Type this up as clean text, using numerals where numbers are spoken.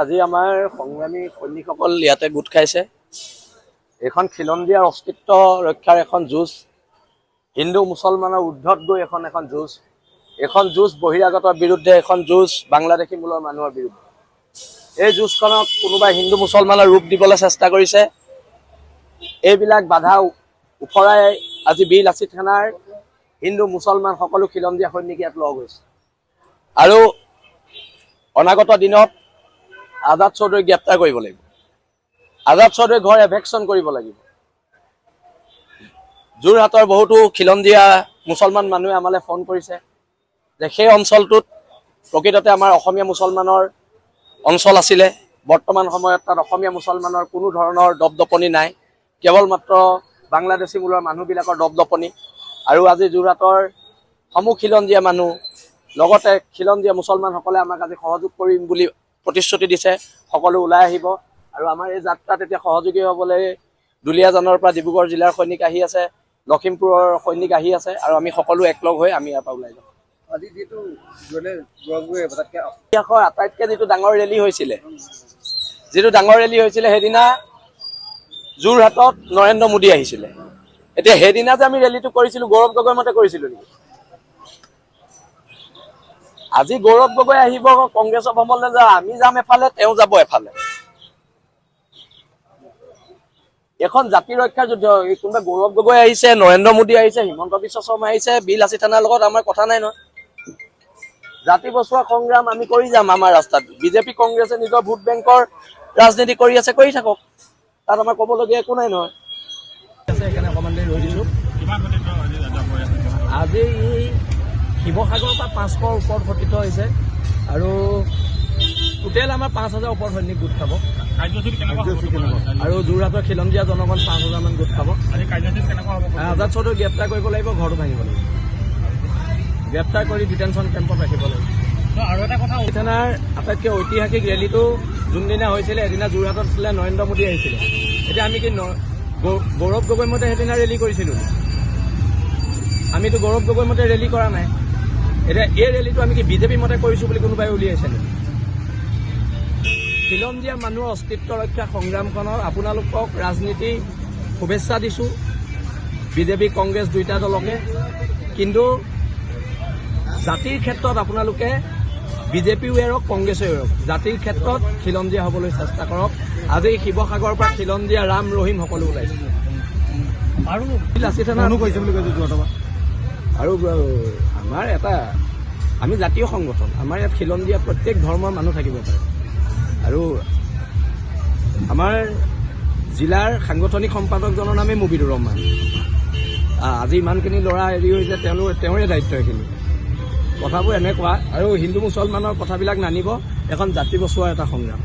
আজি আমাৰ সংগ্ৰামী সৈনিকসকল ইয়াতে গোট খাইছে। এখন খিলঞ্জীয়াৰ অস্তিত্ব ৰক্ষাৰ এখন যুঁজ, হিন্দু মুছলমানৰ ঊৰ্ধত গৈ এখন যুঁজ, এখন যুঁজ বহিৰাগতৰ বিৰুদ্ধে, এখন যুঁজ বাংলাদেশী মূলৰ মানুহৰ বিৰুদ্ধে। এই যুঁজখনত কোনোবাই হিন্দু মুছলমানৰ ৰূপ দিবলৈ চেষ্টা কৰিছে। এইবিলাক বাধা ওফৰাই আজি বীৰ লাচিত থানাৰ হিন্দু মুছলমান সকলো খিলঞ্জীয়া সৈনিক ইয়াত লগ হৈছে আৰু অনাগত দিনত আজাদ চৌধুৰীক গ্ৰেপ্তাৰ কৰিব লাগিব। আজাদ চৌধুৰীৰ ঘৰ এভেকশ্যন কৰিব লাগিব। যোৰহাটৰ বহুতো খিলঞ্জীয়া মুছলমান মানুহে আমালৈ ফোন কৰিছে যে সেই অঞ্চলটোত প্ৰকৃততে আমাৰ অসমীয়া মুছলমানৰ অঞ্চল আছিলে। বৰ্তমান সময়ত তাত অসমীয়া মুছলমানৰ কোনো ধৰণৰ দপদপনি নাই, কেৱল মাত্ৰ বাংলাদেশী মূলৰ মানুহবিলাকৰ দপদপনি। আৰু আজি যোৰহাটৰ সমূহ খিলঞ্জীয়া মানুহ লগতে খিলঞ্জীয়া মুছলমানসকলে আমাক আজি সহযোগ কৰিম বুলি প্ৰতিশ্ৰুতি দিছে। সকলো ওলাই আহিব আৰু আমাৰ এই যাত্ৰাত এতিয়া সহযোগী হ'বলৈ দুলীয়াজানৰ পৰা ডিব্ৰুগড় জিলাৰ সৈনিক আহি আছে, লখিমপুৰৰ সৈনিক আহি আছে আৰু আমি সকলো একলগ হৈ আমি ইয়াৰ পৰা ওলাই যাম। আজি যিটো আটাইতকৈ যিটো ডাঙৰ ৰেলী হৈছিলে, সেইদিনা যোৰহাটত নৰেন্দ্ৰ মোদী আহিছিলে। এতিয়া সেইদিনা যে আমি ৰেলীটো কৰিছিলোঁ গৌৰৱ গগৈ মতে কৰিছিলোঁ নেকি? আজি গৌৰৱ গগৈ আহিব কংগ্ৰেছৰ ভ্ৰমণলৈ যা, আমি যাম এফালে, তেওঁ যাব এফালে। এখন জাতি ৰক্ষাৰ যুদ্ধ। কোনোবা গৌৰৱ গগৈ আহিছে, নৰেন্দ্ৰ মোদী আহিছে, হিমন্ত বিশ্ব শৰ্মা আহিছে, বীৰ লাচিত থানাৰ লগত আমাৰ কথা নাই নহয়। জাতি বচোৱা সংগ্ৰাম আমি কৰি যাম আমাৰ ৰাস্তাত। বিজেপি কংগ্ৰেছে নিজৰ ভোট বেংকৰ ৰাজনীতি কৰি আছে, কৰি থাকক, তাত আমাৰ ক'বলগীয়া একো নাই নহয়। সেইকাৰণে অকণমান দেৰি ৰৈ দিছোঁ। আজি শিৱসাগৰৰ পৰা 500ৰ ওপৰত গঠিত হৈছে আৰু টোটেল আমাৰ 5000 ওপৰত সৈনিক গোট খাব আৰু যোৰহাটৰ খিলঞ্জীয়া জনগণ 5000 মান গোট খাব। আজাদ চৌধুৰীক গ্ৰেপ্তাৰ কৰিব লাগিব, ঘৰটো ভাঙিব লাগিব, গ্ৰেপ্তাৰ কৰি ডিটেনশ্যন কেম্পত ৰাখিব লাগিব। আৰু এটা কথা, থানাৰ আটাইতকৈ ঐতিহাসিক ৰেলীটো যোনদিনা হৈছিলে সেইদিনা যোৰহাটত আছিলে, নৰেন্দ্ৰ মোদী আহিছিলে। এতিয়া আমি কি গৌৰৱ গগৈ মতে সেইদিনা ৰেলী কৰিছিলোঁ? আমিতো গৌৰৱ গগৈ মতে ৰেলী কৰা নাই। এতিয়া এই ৰেলীটো আমি কি বিজেপি মতে কৰিছোঁ বুলি কোনোবাই উলিয়াইছে নেকি? খিলঞ্জীয়া মানুহৰ অস্তিত্ব ৰক্ষা সংগ্ৰামখনৰ আপোনালোকক ৰাজনীতি শুভেচ্ছা দিছোঁ, বিজেপি কংগ্ৰেছ দুয়োটা দলকে। কিন্তু জাতিৰ ক্ষেত্ৰত আপোনালোকে বিজেপিও এৰক, কংগ্ৰেছেও এৰক। জাতিৰ ক্ষেত্ৰত খিলঞ্জীয়া হ'বলৈ চেষ্টা কৰক। আজি শিৱসাগৰৰ পৰা খিলঞ্জীয়া ৰাম ৰহিম সকলো ওলাইছে আৰু লাচিত থানা কৈছে বুলি কৈছে যোৰহাটৰ। আৰু আমাৰ আমি জাতীয় সংগঠন, আমাৰ ইয়াত খিলঞ্জীয়া প্ৰত্যেক ধৰ্মৰ মানুহ থাকিব পাৰে। আৰু আমাৰ জিলাৰ সাংগঠনিক সম্পাদকজনৰ নামেই মুবিদুৰ ৰহমান। আজি ইমানখিনি ল'ৰা হেৰি হৈছে, তেওঁৰে দায়িত্ব এইখিনি। কথাবোৰ এনেকুৱা আৰু হিন্দু মুছলমানৰ কথাবিলাক নানিব। এখন জাতি বচোৱাৰ এটা সংগ্ৰাম।